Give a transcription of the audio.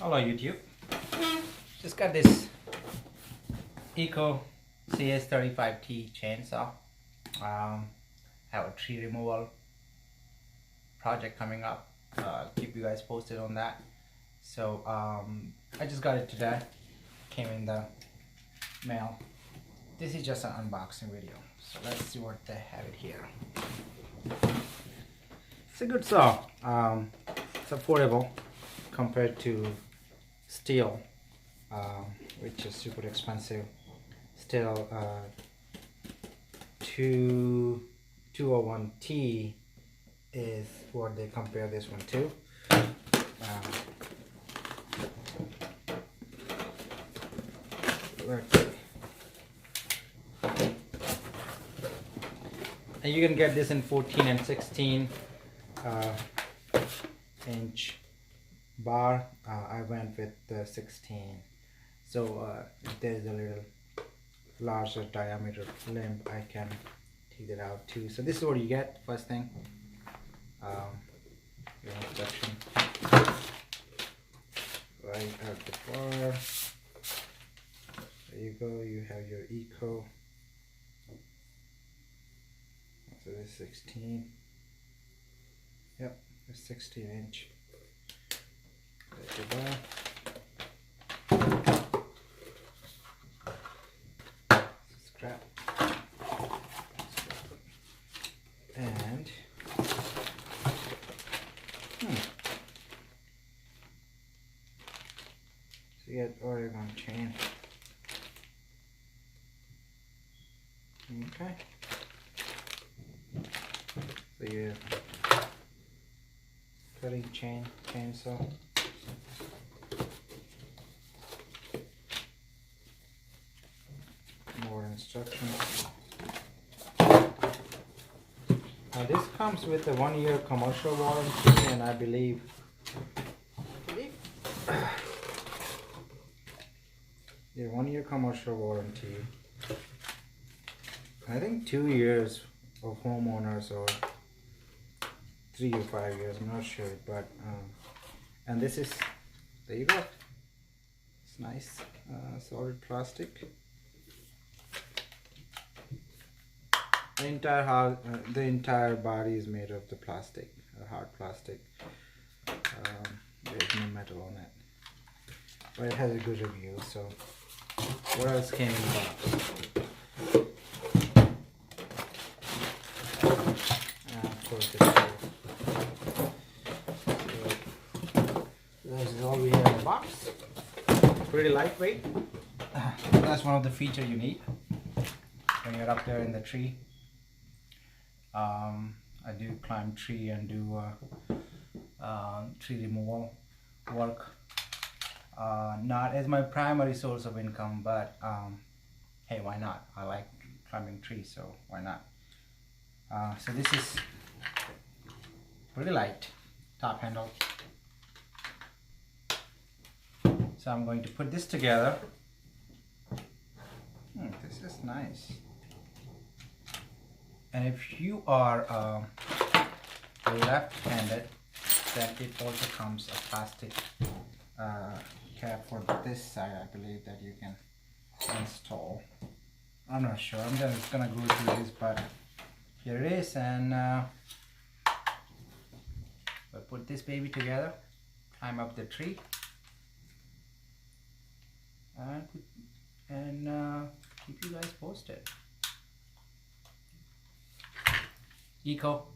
Hello YouTube. Just got this Eco CS-35T chainsaw. Have a tree removal project coming up. Keep you guys posted on that. So I just got it today. Came in the mail. This is just an unboxing video. So let's see what they have it here. It's a good saw. It's affordable compared to steel, which is super expensive. Still, 201T is what they compare this one to. Let's see. And you can get this in 14 and 16 inch bar. I went with the 16, so if there's a little larger diameter limb, I can take it out too. So this is what you get. First thing, your instruction right at the bar. There you go. You have your Eco. So this is 16. Yep, it's 16 inch. There's your bar. Scrap. And so you get Oregon chain. Okay. So you cutting chainsaw. More instructions. Now this comes with a 1-year commercial warranty, and I believe yeah, 1-year commercial warranty. I think 2 years of homeowners, or 3 or 5 years, I'm not sure, but and this is, there you go. It's nice, solid plastic. The entire house, the entire body is made of the plastic, hard plastic. There's no metal on it, but it has a good review. So, what else came in the box? Of course, it's this is all we have in the box. Pretty lightweight. That's one of the features you need when you're up there in the tree. I do climb tree and do tree removal work. Not as my primary source of income, but hey, why not? I like climbing trees, so why not? So this is pretty light, top handle. So I'm going to put this together. This is nice. And if you are left-handed, then it also comes a plastic cap for this side, I believe, that you can install. I'm not sure. I'm just gonna go through this, but here it is, and we'll put this baby together, climb up the tree, and keep you guys posted. Eco